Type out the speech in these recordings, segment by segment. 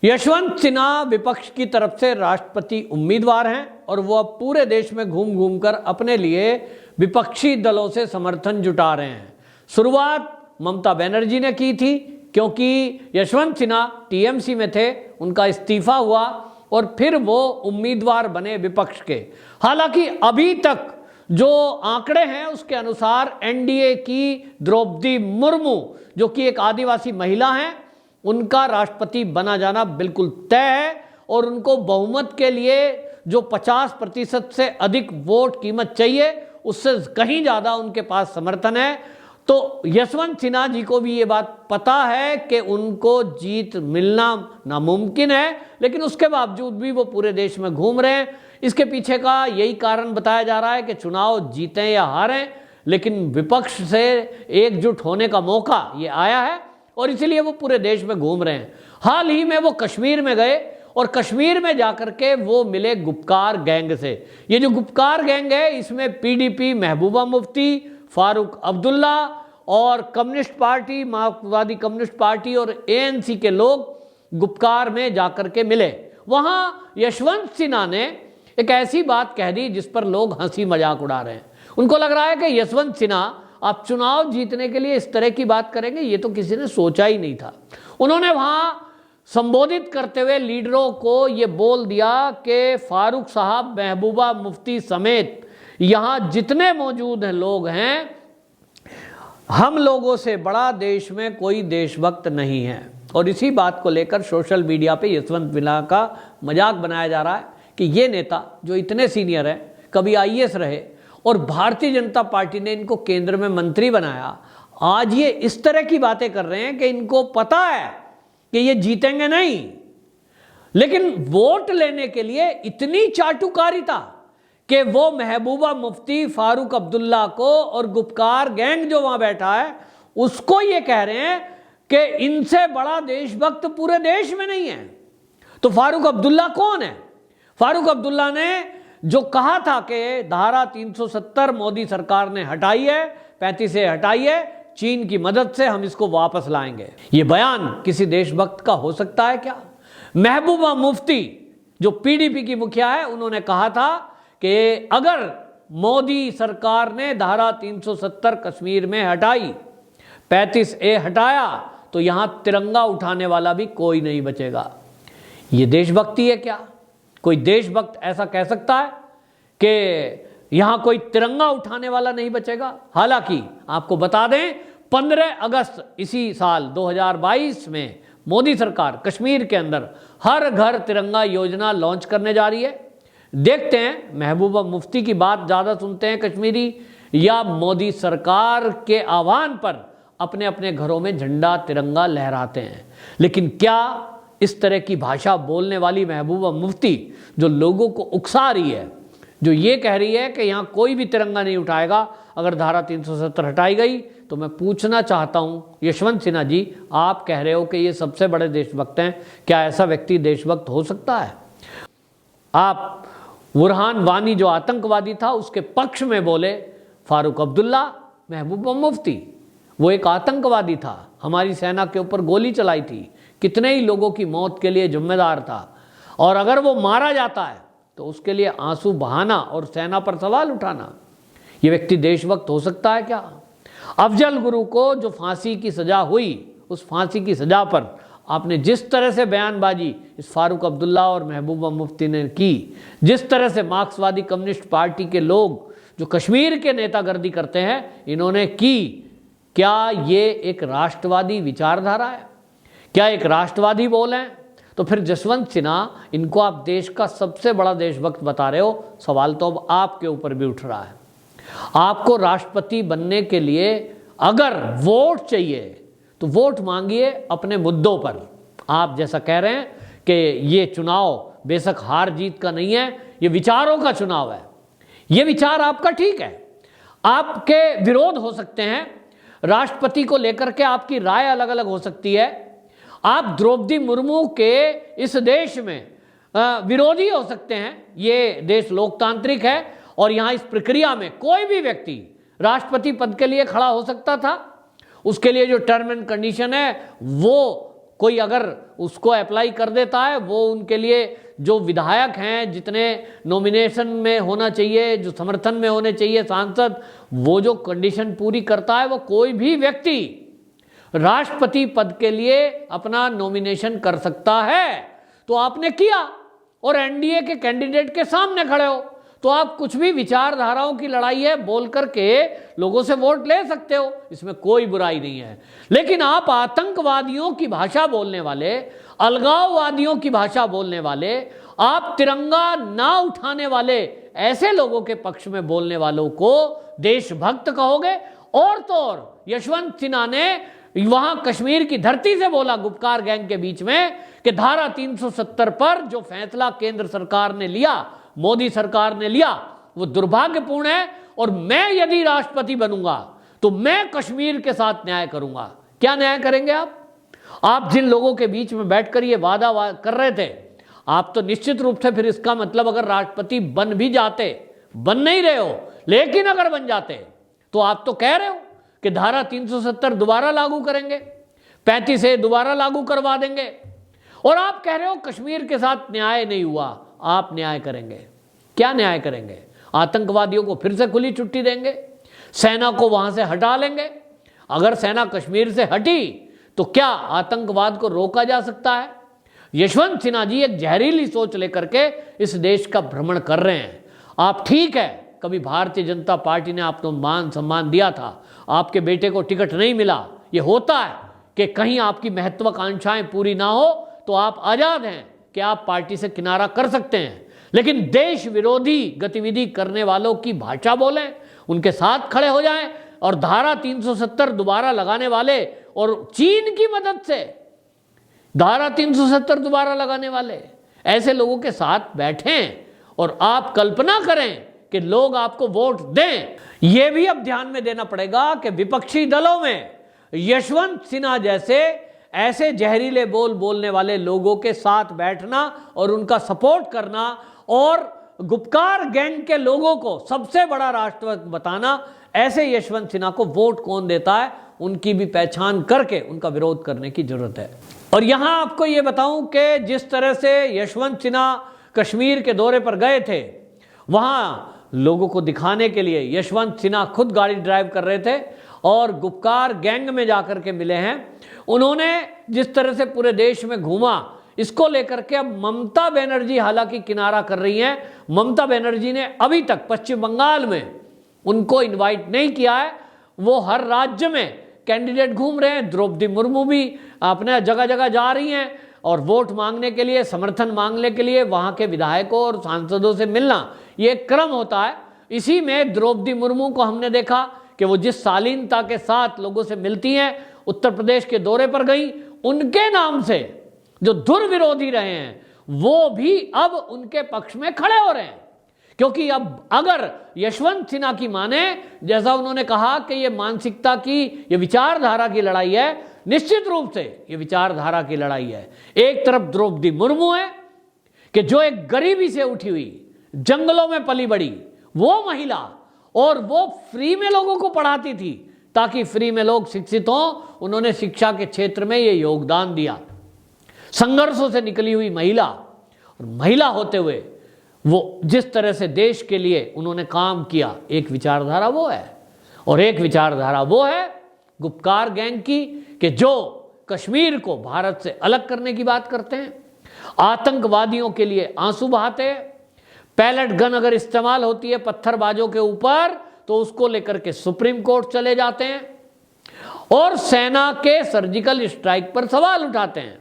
यशवंत सिन्हा विपक्ष की तरफ से राष्ट्रपति उम्मीदवार हैं और वो अब पूरे देश में घूम घूम कर अपने लिए विपक्षी दलों से समर्थन जुटा रहे हैं। शुरुआत ममता बनर्जी ने की थी, क्योंकि यशवंत सिन्हा टीएमसी में थे, उनका इस्तीफा हुआ और फिर वो उम्मीदवार बने विपक्ष के। हालांकि अभी तक जो आंकड़े हैं उसके अनुसार एनडीए की द्रौपदी मुर्मू, जो कि एक आदिवासी महिला हैं, उनका राष्ट्रपति बना जाना बिल्कुल तय है और उनको बहुमत के लिए जो 50% से अधिक वोट कीमत चाहिए, उससे कहीं ज़्यादा उनके पास समर्थन है। तो यशवंत सिन्हा जी को भी ये बात पता है कि उनको जीत मिलना नामुमकिन है, लेकिन उसके बावजूद भी वो पूरे देश में घूम रहे हैं। इसके पीछे का यही कारण बताया जा रहा है कि चुनाव जीतें या हारें, लेकिन विपक्ष से एकजुट होने का मौका ये आया है और इसीलिए वो पूरे देश में घूम रहे हैं। हाल ही में वो कश्मीर में गए और कश्मीर में जाकर के वो मिले गुपकार गैंग से। ये जो गुपकार गैंग है, इसमें पीडीपी, महबूबा मुफ्ती, फारूक अब्दुल्ला और कम्युनिस्ट पार्टी, मार्क्सवादी कम्युनिस्ट पार्टी और एएनसी के लोग गुपकार में जाकर के मिले। वहां यशवंत सिन्हा ने एक ऐसी बात कह दी जिस पर लोग हंसी मजाक उड़ा रहे हैं। उनको लग रहा है कि यशवंत सिन्हा आप चुनाव जीतने के लिए इस तरह की बात करेंगे, ये तो किसी ने सोचा ही नहीं था। उन्होंने वहां संबोधित करते हुए लीडरों को ये बोल दिया कि फारूक साहब, महबूबा मुफ्ती समेत यहां जितने मौजूद हैं लोग हैं, हम लोगों से बड़ा देश में कोई देशभक्त नहीं है। और इसी बात को लेकर सोशल मीडिया पे यशवंत सिन्हा का मजाक बनाया जा रहा है कि ये नेता जो इतने सीनियर है, कभी आईएएस रहे और भारतीय जनता पार्टी ने इनको केंद्र में मंत्री बनाया, आज ये इस तरह की बातें कर रहे हैं कि इनको पता है कि ये जीतेंगे नहीं, लेकिन वोट लेने के लिए इतनी चाटुकारिता कि वो महबूबा मुफ्ती, फारूक अब्दुल्ला को और गुपकार गैंग जो वहां बैठा है उसको ये कह रहे हैं कि इनसे बड़ा देशभक्त पूरे देश में नहीं है। तो फारूक अब्दुल्ला कौन है? फारूक अब्दुल्ला ने जो कहा था कि धारा 370 मोदी सरकार ने हटाई है, 35 से हटाई है, चीन की मदद से हम इसको वापस लाएंगे, ये बयान किसी देशभक्त का हो सकता है क्या? महबूबा मुफ्ती जो पीडीपी की मुखिया है, उन्होंने कहा था कि अगर मोदी सरकार ने धारा 370 कश्मीर में हटाई, 35A हटाया, तो यहां तिरंगा उठाने वाला भी कोई नहीं बचेगा। ये देशभक्ति है क्या? कोई देशभक्त ऐसा कह सकता है कि यहां कोई तिरंगा उठाने वाला नहीं बचेगा? हालांकि आपको बता दें, 15 अगस्त इसी साल 2022 में मोदी सरकार कश्मीर के अंदर हर घर तिरंगा योजना लॉन्च करने जा रही है। देखते हैं महबूबा मुफ्ती की बात ज़्यादा सुनते हैं कश्मीरी, या मोदी सरकार के आह्वान पर अपने अपने घरों में झंडा तिरंगा लहराते हैं। लेकिन क्या इस तरह की भाषा बोलने वाली महबूबा मुफ्ती, जो लोगों को उकसा रही है, जो ये कह रही है कि यहाँ कोई भी तिरंगा नहीं उठाएगा अगर धारा 370 हटाई गई, तो मैं पूछना चाहता हूँ यशवंत सिन्हा जी, आप कह रहे हो कि ये सबसे बड़े देशभक्त हैं, क्या ऐसा व्यक्ति देशभक्त हो सकता है? आप बुरहान वानी जो आतंकवादी था उसके पक्ष में बोले, फारूक अब्दुल्ला, महबूबा मुफ्ती, वो एक आतंकवादी था, हमारी सेना के ऊपर गोली चलाई थी, कितने ही लोगों की मौत के लिए जिम्मेदार था, और अगर वो मारा जाता है तो उसके लिए आंसू बहाना और सेना पर सवाल उठाना, ये व्यक्ति देशभक्त हो सकता है क्या? अफजल गुरु को जो फांसी की सजा हुई, उस फांसी की सजा पर आपने जिस तरह से बयानबाजी इस फारूक अब्दुल्ला और महबूबा मुफ्ती ने की, जिस तरह से मार्क्सवादी कम्युनिस्ट पार्टी के लोग जो कश्मीर के नेतागर्दी करते हैं इन्होंने की, क्या ये एक राष्ट्रवादी विचारधारा है? क्या एक राष्ट्रवादी बोल हैं? तो फिर यशवंत सिन्हा, इनको आप देश का सबसे बड़ा देशभक्त बता रहे हो, सवाल तो अब आपके ऊपर भी उठ रहा है। आपको राष्ट्रपति बनने के लिए अगर वोट चाहिए तो वोट मांगिए अपने मुद्दों पर। आप जैसा कह रहे हैं कि ये चुनाव बेशक हार जीत का नहीं है, ये विचारों का चुनाव है, ये विचार आपका ठीक है, आपके विरोध हो सकते हैं, राष्ट्रपति को लेकर के आपकी राय अलग अलग हो सकती है, आप द्रौपदी मुर्मू के इस देश में विरोधी हो सकते हैं, ये देश लोकतांत्रिक है और यहाँ इस प्रक्रिया में कोई भी व्यक्ति राष्ट्रपति पद के लिए खड़ा हो सकता था। उसके लिए जो टर्म एंड कंडीशन है वो कोई अगर उसको अप्लाई कर देता है, वो उनके लिए जो विधायक हैं, जितने नॉमिनेशन में होना चाहिए, जो समर्थन में होने चाहिए सांसद, वो जो कंडीशन पूरी करता है, वो कोई भी व्यक्ति राष्ट्रपति पद के लिए अपना नॉमिनेशन कर सकता है। तो आपने किया और एनडीए के कैंडिडेट के सामने खड़े हो, तो आप कुछ भी विचारधाराओं की लड़ाई है बोल करके लोगों से वोट ले सकते हो, इसमें कोई बुराई नहीं है। लेकिन आप आतंकवादियों की भाषा बोलने वाले, अलगाववादियों की भाषा बोलने वाले, आप तिरंगा ना उठाने वाले ऐसे लोगों के पक्ष में बोलने वालों को देशभक्त कहोगे। और तो और यशवंत सिन्हा ने वहां कश्मीर की धरती से बोला गुपकार गैंग के बीच में कि धारा 370 पर जो फैसला केंद्र सरकार ने लिया, मोदी सरकार ने लिया, वो दुर्भाग्यपूर्ण है और मैं यदि राष्ट्रपति बनूंगा तो मैं कश्मीर के साथ न्याय करूंगा। क्या न्याय करेंगे आप जिन लोगों के बीच में बैठकर ये वादा कर रहे थे, आप तो निश्चित रूप से फिर इसका मतलब अगर राष्ट्रपति बन भी जाते, बन नहीं रहे हो, लेकिन अगर बन जाते तो आप तो कह रहे हो कि धारा 370 दोबारा लागू करेंगे, 35A दोबारा लागू करवा देंगे, और आप कह रहे हो कश्मीर के साथ न्याय नहीं हुआ। आप न्याय करेंगे, क्या न्याय करेंगे? आतंकवादियों को फिर से खुली छुट्टी देंगे, सेना को वहां से हटा लेंगे। अगर सेना कश्मीर से हटी तो क्या आतंकवाद को रोका जा सकता है? यशवंत सिन्हा जी एक जहरीली सोच लेकर के इस देश का भ्रमण कर रहे हैं। आप ठीक है, कभी भारतीय जनता पार्टी ने आपको मान सम्मान दिया था, आपके बेटे को टिकट नहीं मिला, ये होता है कि कहीं आपकी महत्वाकांक्षाएं पूरी ना हो तो आप आजाद हैं कि आप पार्टी से किनारा कर सकते हैं, लेकिन देश विरोधी गतिविधि करने वालों की भाषा बोलें, उनके साथ खड़े हो जाएं, और धारा 370 दोबारा लगाने वाले और चीन की मदद से धारा 370 दोबारा लगाने वाले ऐसे लोगों के साथ बैठें और आप कल्पना करें कि लोग आपको वोट दें। यह भी अब ध्यान में देना पड़ेगा कि विपक्षी दलों में यशवंत सिन्हा जैसे ऐसे जहरीले बोल बोलने वाले लोगों के साथ बैठना और उनका सपोर्ट करना और गुपकार गैंग के लोगों को सबसे बड़ा राष्ट्रवादी बताना, ऐसे यशवंत सिन्हा को वोट कौन देता है, उनकी भी पहचान करके उनका विरोध करने की जरूरत है। और यहां आपको यह बताऊं कि जिस तरह से यशवंत सिन्हा कश्मीर के दौरे पर गए थे, वहां लोगों को दिखाने के लिए यशवंत सिन्हा खुद गाड़ी ड्राइव कर रहे थे और गुपकार गैंग में जाकर के मिले हैं। उन्होंने जिस तरह से पूरे देश में घूमा, इसको लेकर के अब ममता बनर्जी हालांकि किनारा कर रही हैं। ममता बनर्जी ने अभी तक पश्चिम बंगाल में उनको इनवाइट नहीं किया है, वो हर राज्य में कैंडिडेट घूम रहे हैं। द्रौपदी मुर्मू भी अपने जगह जगह जा रही हैं और वोट मांगने के लिए, समर्थन मांगने के लिए वहां के विधायकों और सांसदों से मिलना, ये क्रम होता है। इसी में द्रौपदी मुर्मू को हमने देखा कि वो जिस शालीनता के साथ लोगों से मिलती हैं, उत्तर प्रदेश के दौरे पर गई, उनके नाम से जो दुर्विरोधी रहे हैं वो भी अब उनके पक्ष में खड़े हो रहे हैं। क्योंकि अब अगर यशवंत सिन्हा की माने, जैसा उन्होंने कहा कि ये मानसिकता की, ये विचारधारा की लड़ाई है, निश्चित रूप से ये विचारधारा की लड़ाई है। एक तरफ द्रौपदी मुर्मू है कि जो एक गरीबी से उठी हुई, जंगलों में पली बड़ी वो महिला, और वो फ्री में लोगों को पढ़ाती थी ताकि फ्री में लोग शिक्षित हों। उन्होंने शिक्षा के क्षेत्र में ये योगदान दिया। संघर्षों से निकली हुई महिला, और महिला होते हुए वो जिस तरह से देश के लिए उन्होंने काम किया, एक विचारधारा वो है। और एक विचारधारा वो है गुपकार गैंग की कि जो कश्मीर को भारत से अलग करने की बात करते हैं, आतंकवादियों के लिए आंसू बहाते हैं। पैलेट गन अगर इस्तेमाल होती है पत्थरबाजों के ऊपर तो उसको लेकर के सुप्रीम कोर्ट चले जाते हैं और सेना के सर्जिकल स्ट्राइक पर सवाल उठाते हैं,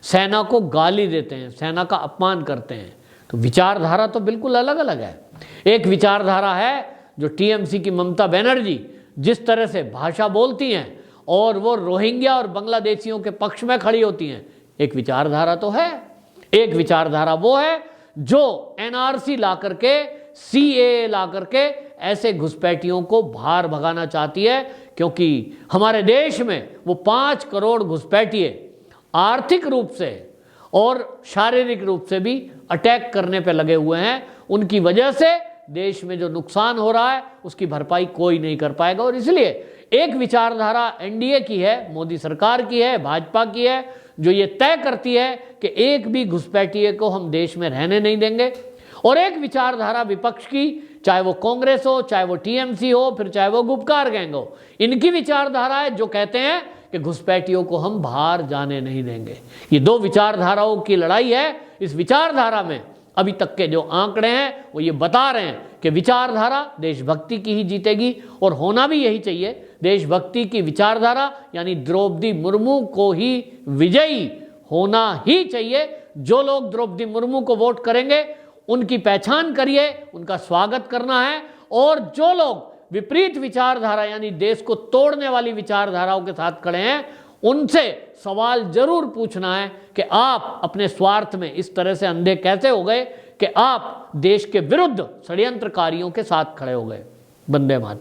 सेना को गाली देते हैं, सेना का अपमान करते हैं। तो विचारधारा तो बिल्कुल अलग अलग है। एक विचारधारा है जो टीएमसी की ममता बनर्जी जिस तरह से भाषा बोलती हैं और वो रोहिंग्या और बांग्लादेशियों के पक्ष में खड़ी होती हैं, एक विचारधारा तो है। एक विचारधारा वो है जो एनआरसी ला करके, सीएए ला करके ऐसे घुसपैठियों को बाहर भगाना चाहती है, क्योंकि हमारे देश में वो 5 करोड़ घुसपैठिए आर्थिक रूप से और शारीरिक रूप से भी अटैक करने पे लगे हुए हैं। उनकी वजह से देश में जो नुकसान हो रहा है उसकी भरपाई कोई नहीं कर पाएगा। और इसलिए एक विचारधारा एनडीए की है, मोदी सरकार की है, भाजपा की है, जो ये तय करती है कि एक भी घुसपैठिए को हम देश में रहने नहीं देंगे। और एक विचारधारा विपक्ष की, चाहे वो कांग्रेस हो, चाहे वो टीएमसी हो, फिर चाहे वो गुपकार गैंग हो, इनकी विचारधारा है जो कहते हैं कि घुसपैठियों को हम बाहर जाने नहीं देंगे। ये दो विचारधाराओं की लड़ाई है। इस विचारधारा में अभी तक के जो आंकड़े हैं वो ये बता रहे हैं कि विचारधारा देशभक्ति की ही जीतेगी, और होना भी यही चाहिए। देशभक्ति की विचारधारा यानी द्रौपदी मुर्मू को ही विजयी होना ही चाहिए। जो लोग द्रौपदी मुर्मू को वोट करेंगे उनकी पहचान करिए, उनका स्वागत करना है। और जो लोग विपरीत विचारधारा यानी देश को तोड़ने वाली विचारधाराओं के साथ खड़े हैं, उनसे सवाल जरूर पूछना है कि आप अपने स्वार्थ में इस तरह से अंधे कैसे हो गए कि आप देश के विरुद्ध षड्यंत्रकारियों के साथ खड़े हो गए। वंदे मातरम।